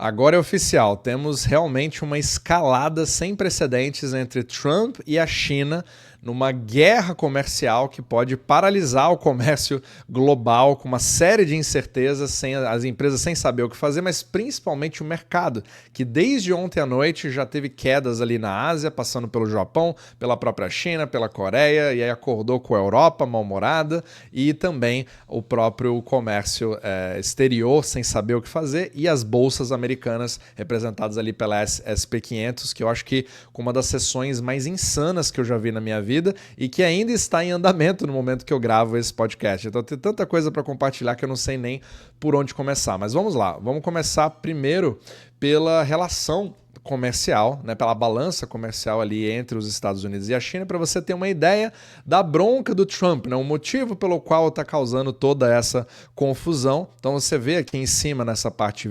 Agora é oficial, temos realmente uma escalada sem precedentes entre Trump e a China numa guerra comercial que pode paralisar o comércio global com uma série de incertezas, sem as empresas sem saber o que fazer, mas principalmente o mercado, que desde ontem à noite já teve quedas ali na Ásia, passando pelo Japão, pela própria China, pela Coreia, e aí acordou com a Europa mal-humorada e também o próprio comércio exterior sem saber o que fazer e as bolsas americanas representadas ali pela SP500, que eu acho que com uma das sessões mais insanas que eu já vi na minha vida e que ainda está em andamento no momento que eu gravo esse podcast. Então tem tanta coisa para compartilhar que eu não sei nem por onde começar. Mas vamos lá, vamos começar primeiro pela relação comercial, né, pela balança comercial ali entre os Estados Unidos e a China, para você ter uma ideia da bronca do Trump, né, o motivo pelo qual está causando toda essa confusão. Então você vê aqui em cima, nessa parte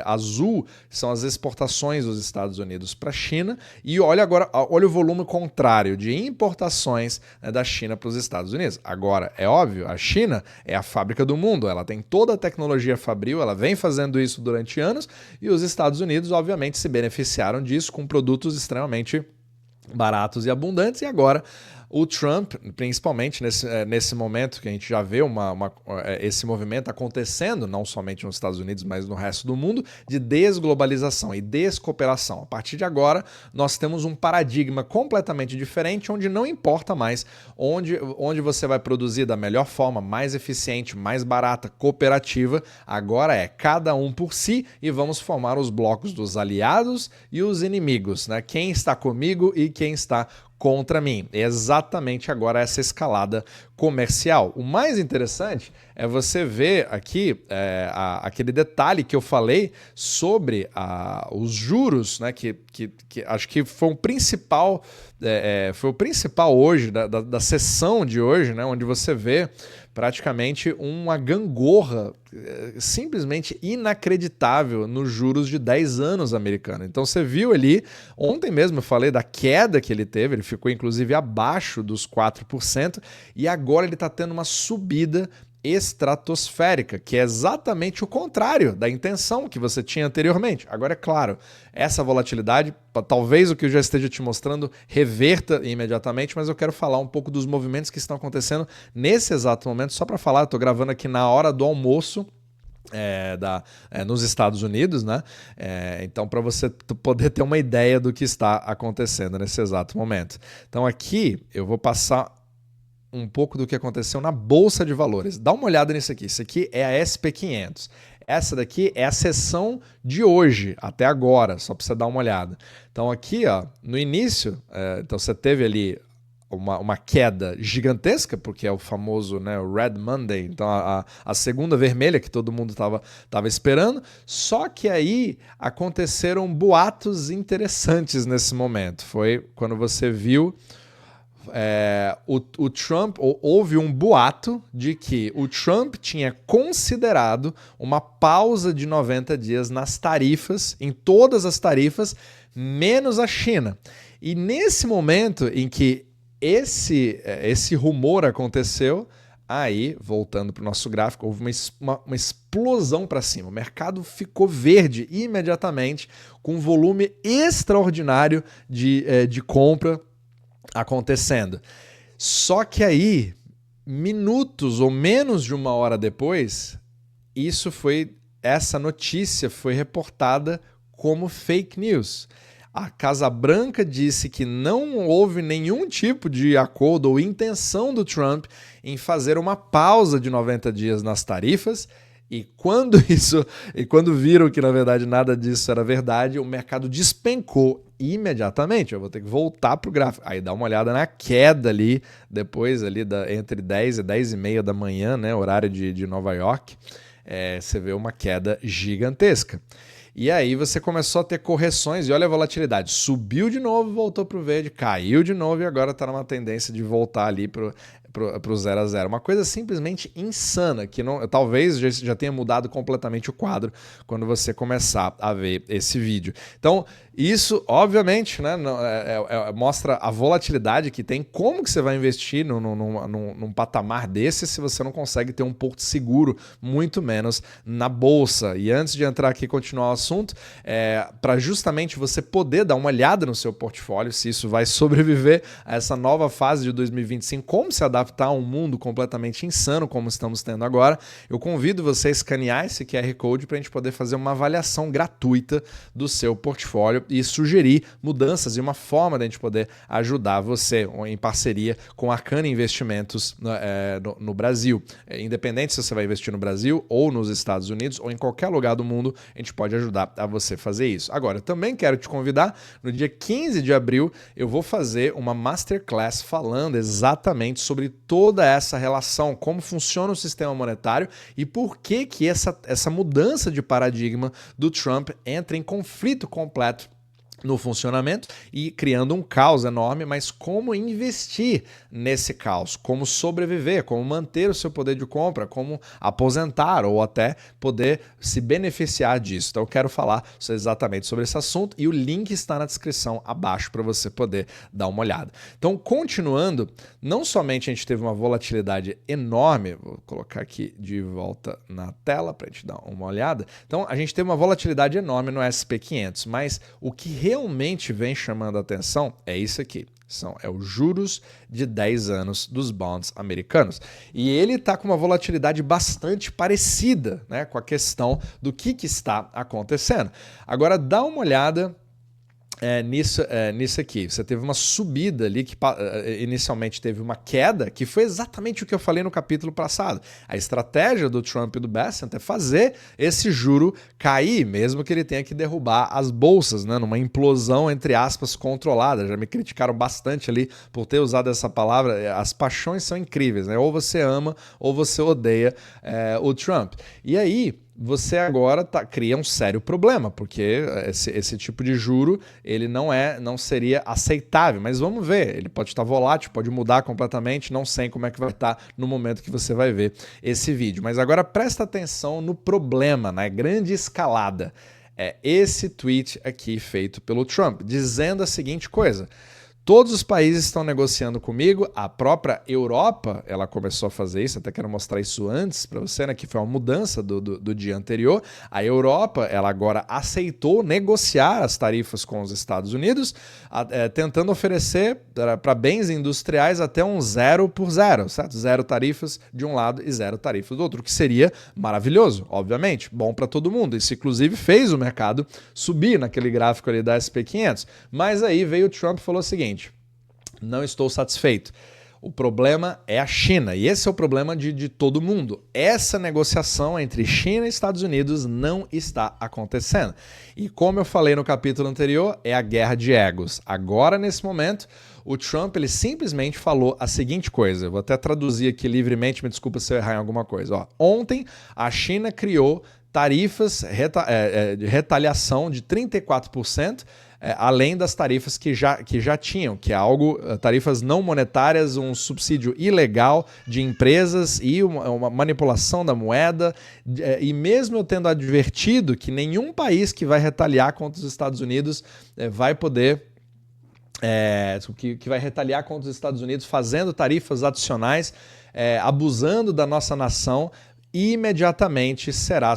azul, são as exportações dos Estados Unidos para a China, e olha agora, olha o volume contrário de importações, né, da China para os Estados Unidos. Agora, é óbvio, a China é a fábrica do mundo, ela tem toda a tecnologia fabril, ela vem fazendo isso durante anos, e os Estados Unidos, obviamente, se beneficiaram disso com produtos extremamente baratos e abundantes, e agora o Trump, principalmente nesse momento que a gente já vê esse movimento acontecendo, não somente nos Estados Unidos, mas no resto do mundo, de desglobalização e descooperação. A partir de agora, nós temos um paradigma completamente diferente, onde não importa mais onde você vai produzir da melhor forma, mais eficiente, mais barata, cooperativa. Agora é cada um por si e vamos formar os blocos dos aliados e os inimigos, né? Quem está comigo e quem está contra mim. É exatamente agora essa escalada comercial. O mais interessante é você ver aqui aquele detalhe que eu falei sobre os juros, né, que acho que foi o principal, hoje, da sessão de hoje, né, onde você vê praticamente uma gangorra simplesmente inacreditável nos juros de 10 anos americano. Então você viu ali, ontem mesmo eu falei da queda que ele teve, ele ficou inclusive abaixo dos 4%, e agora ele está tendo uma subida estratosférica, que é exatamente o contrário da intenção que você tinha anteriormente. Agora, é claro, essa volatilidade, talvez o que eu já esteja te mostrando reverta imediatamente, mas eu quero falar um pouco dos movimentos que estão acontecendo nesse exato momento, só para falar, eu estou gravando aqui na hora do almoço, nos Estados Unidos, né? Então, para você poder ter uma ideia do que está acontecendo nesse exato momento. Então, aqui eu vou passar um pouco do que aconteceu na Bolsa de Valores. Dá uma olhada nisso aqui. Isso aqui é a SP500. Essa daqui é a sessão de hoje, até agora, só para você dar uma olhada. Então aqui, ó, no início, então você teve ali uma queda gigantesca, porque é o famoso, né, o Red Monday, então a segunda vermelha que todo mundo estava esperando, só que aí aconteceram boatos interessantes nesse momento. Foi quando você viu o Trump, houve um boato de que o Trump tinha considerado uma pausa de 90 dias nas tarifas, em todas as tarifas, menos a China. E nesse momento em que esse rumor aconteceu, aí, voltando para o nosso gráfico, houve uma explosão para cima. O mercado ficou verde imediatamente, com um volume extraordinário de compra acontecendo. Só que aí, minutos ou menos de uma hora depois, essa notícia foi reportada como fake news. A Casa Branca disse que não houve nenhum tipo de acordo ou intenção do Trump em fazer uma pausa de 90 dias nas tarifas. E quando viram que na verdade nada disso era verdade, o mercado despencou imediatamente. Eu vou ter que voltar para o gráfico. Aí dá uma olhada na queda ali, depois ali entre 10 e 10 e meia da manhã, né, horário de Nova York, você vê uma queda gigantesca. E aí você começou a ter correções, e olha a volatilidade, subiu de novo, voltou para o verde, caiu de novo e agora está numa tendência de voltar ali para pro 0 a 0. Uma coisa simplesmente insana, que não, talvez já tenha mudado completamente o quadro quando você começar a ver esse vídeo. Então, isso, obviamente, né, mostra a volatilidade que tem, como que você vai investir num patamar desse se você não consegue ter um porto seguro, muito menos na bolsa. E antes de entrar aqui e continuar o assunto, para justamente você poder dar uma olhada no seu portfólio, se isso vai sobreviver a essa nova fase de 2025, como se adaptar a um mundo completamente insano como estamos tendo agora, eu convido você a escanear esse QR Code para a gente poder fazer uma avaliação gratuita do seu portfólio e sugerir mudanças e uma forma de a gente poder ajudar você em parceria com a Arcana Investimentos no Brasil. Independente se você vai investir no Brasil ou nos Estados Unidos ou em qualquer lugar do mundo, a gente pode ajudar a você fazer isso. Agora, eu também quero te convidar, no dia 15 de abril, eu vou fazer uma masterclass falando exatamente sobre toda essa relação, como funciona o sistema monetário e por que essa mudança de paradigma do Trump entra em conflito completo no funcionamento e criando um caos enorme, mas como investir nesse caos, como sobreviver, como manter o seu poder de compra, como aposentar ou até poder se beneficiar disso. Então eu quero falar exatamente sobre esse assunto e o link está na descrição abaixo para você poder dar uma olhada. Então, continuando, não somente a gente teve uma volatilidade enorme, vou colocar aqui de volta na tela para a gente dar uma olhada. Então, a gente teve uma volatilidade enorme no SP500, mas o que realmente vem chamando a atenção é isso aqui. É os juros de 10 anos dos bonds americanos. E ele está com uma volatilidade bastante parecida, né, com a questão do que está acontecendo. Agora, dá uma olhada nisso aqui. Você teve uma subida ali que inicialmente teve uma queda, que foi exatamente o que eu falei no capítulo passado. A estratégia do Trump e do Bessent é fazer esse juro cair, mesmo que ele tenha que derrubar as bolsas, né, numa implosão, entre aspas, controlada. Já me criticaram bastante ali por ter usado essa palavra. As paixões são incríveis, né? Ou você ama ou você odeia o Trump. E aí, você agora cria um sério problema, porque esse tipo de juro ele não seria aceitável. Mas vamos ver, ele pode estar volátil, pode mudar completamente, não sei como é que vai estar no momento que você vai ver esse vídeo. Mas agora presta atenção no problema, na grande escalada. É esse tweet aqui feito pelo Trump, dizendo a seguinte coisa: todos os países estão negociando comigo, a própria Europa, ela começou a fazer isso, até quero mostrar isso antes para você, né, que foi uma mudança do dia anterior. A Europa, ela agora aceitou negociar as tarifas com os Estados Unidos, tentando oferecer para bens industriais até um 0 por 0, certo? 0 tarifas de um lado e 0 tarifas do outro, o que seria maravilhoso, obviamente, bom para todo mundo. Isso, inclusive, fez o mercado subir naquele gráfico ali da SP500. Mas aí veio o Trump e falou o seguinte: não estou satisfeito. O problema é a China, e esse é o problema de todo mundo. Essa negociação entre China e Estados Unidos não está acontecendo. E como eu falei no capítulo anterior, é a guerra de egos. Agora, nesse momento, o Trump ele simplesmente falou a seguinte coisa. Eu vou até traduzir aqui livremente, me desculpa se eu errar em alguma coisa. Ó, ontem, a China criou tarifas de retaliação de 34%, além das tarifas que já tinham, que é tarifas não monetárias, um subsídio ilegal de empresas e uma manipulação da moeda. E mesmo eu tendo advertido que nenhum país que vai retaliar contra os Estados Unidos vai poder... que vai retaliar contra os Estados Unidos fazendo tarifas adicionais, abusando da nossa nação, imediatamente será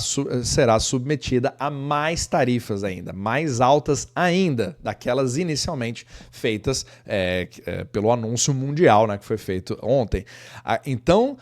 submetida a mais tarifas ainda, mais altas ainda, daquelas inicialmente feitas pelo anúncio mundial, né, que foi feito ontem. Então,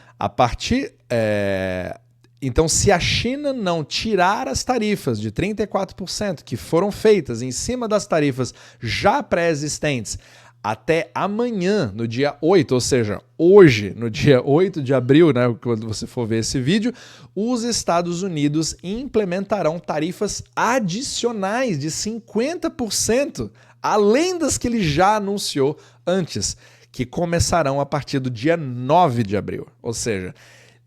Então, se a China não tirar as tarifas de 34% que foram feitas em cima das tarifas já pré-existentes até amanhã, no dia 8, ou seja, hoje, no dia 8 de abril, né, quando você for ver esse vídeo, os Estados Unidos implementarão tarifas adicionais de 50%, além das que ele já anunciou antes, que começarão a partir do dia 9 de abril. Ou seja,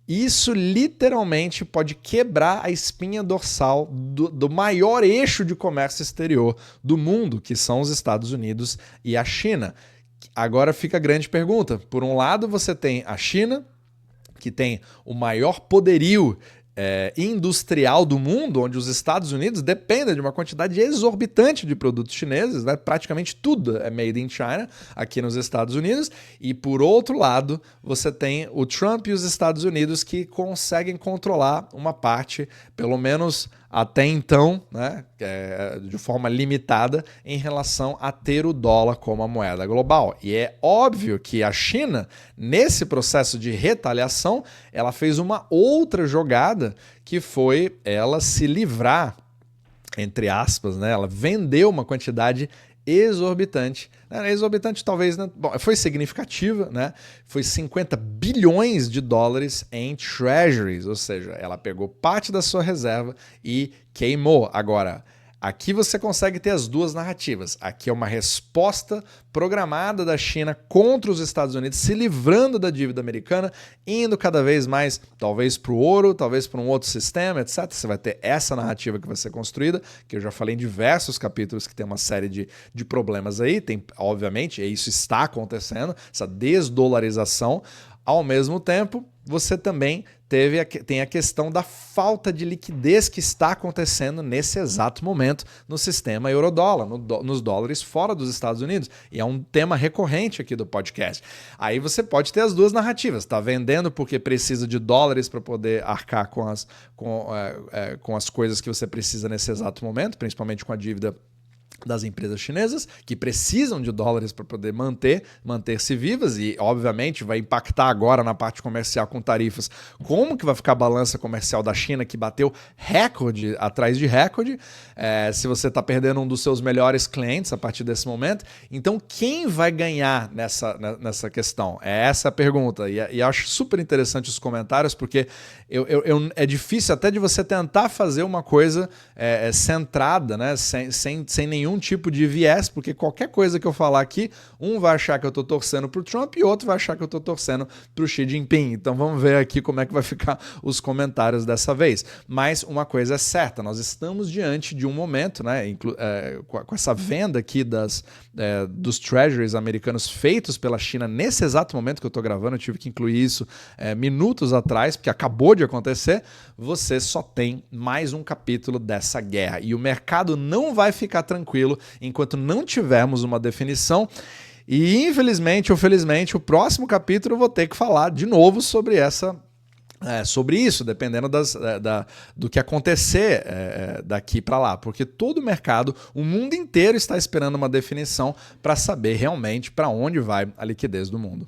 isso literalmente pode quebrar a espinha dorsal do maior eixo de comércio exterior do mundo, que são os Estados Unidos e a China. Agora fica a grande pergunta. Por um lado, você tem a China, que tem o maior poderio industrial do mundo, onde os Estados Unidos dependem de uma quantidade exorbitante de produtos chineses, né? Praticamente tudo é made in China aqui nos Estados Unidos. E por outro lado, você tem o Trump e os Estados Unidos que conseguem controlar uma parte, pelo menos até então, né, de forma limitada, em relação a ter o dólar como a moeda global. E é óbvio que a China, nesse processo de retaliação, ela fez uma outra jogada, que foi ela se livrar, entre aspas, né, ela vendeu uma quantidade exorbitante. Exorbitante talvez, né? Bom, foi significativa, né? Foi 50 bilhões de dólares em treasuries, ou seja, ela pegou parte da sua reserva e queimou. Agora, aqui você consegue ter as duas narrativas. Aqui é uma resposta programada da China contra os Estados Unidos, se livrando da dívida americana, indo cada vez mais, talvez para o ouro, talvez para um outro sistema, etc. Você vai ter essa narrativa que vai ser construída, que eu já falei em diversos capítulos que tem uma série de problemas aí. Tem, obviamente, e isso está acontecendo, essa desdolarização. Ao mesmo tempo, você também tem a questão da falta de liquidez que está acontecendo nesse exato momento no sistema euro-dólar, nos dólares fora dos Estados Unidos. E é um tema recorrente aqui do podcast. Aí você pode ter as duas narrativas. Está vendendo porque precisa de dólares para poder arcar com as coisas que você precisa nesse exato momento, principalmente com a dívida das empresas chinesas, que precisam de dólares para poder manter-se vivas, e obviamente vai impactar agora na parte comercial com tarifas. Como que vai ficar a balança comercial da China, que bateu recorde atrás de recorde, se você está perdendo um dos seus melhores clientes a partir desse momento? Então quem vai ganhar nessa questão? É essa a pergunta, e acho super interessante os comentários, porque é difícil até de você tentar fazer uma coisa centrada, né? sem nenhum tipo de viés, porque qualquer coisa que eu falar aqui, um vai achar que eu estou torcendo para o Trump e outro vai achar que eu estou torcendo para o Xi Jinping. Então vamos ver aqui como é que vai ficar os comentários dessa vez. Mas uma coisa é certa, nós estamos diante de um momento, né, com essa venda aqui dos treasuries americanos feitos pela China nesse exato momento que eu estou gravando, eu tive que incluir isso minutos atrás, porque acabou de acontecer. Você só tem mais um capítulo dessa guerra e o mercado não vai ficar tranquilo enquanto não tivermos uma definição. E infelizmente ou felizmente, o próximo capítulo eu vou ter que falar de novo sobre sobre isso, dependendo do que acontecer daqui para lá, porque todo o mercado, o mundo inteiro está esperando uma definição para saber realmente para onde vai a liquidez do mundo.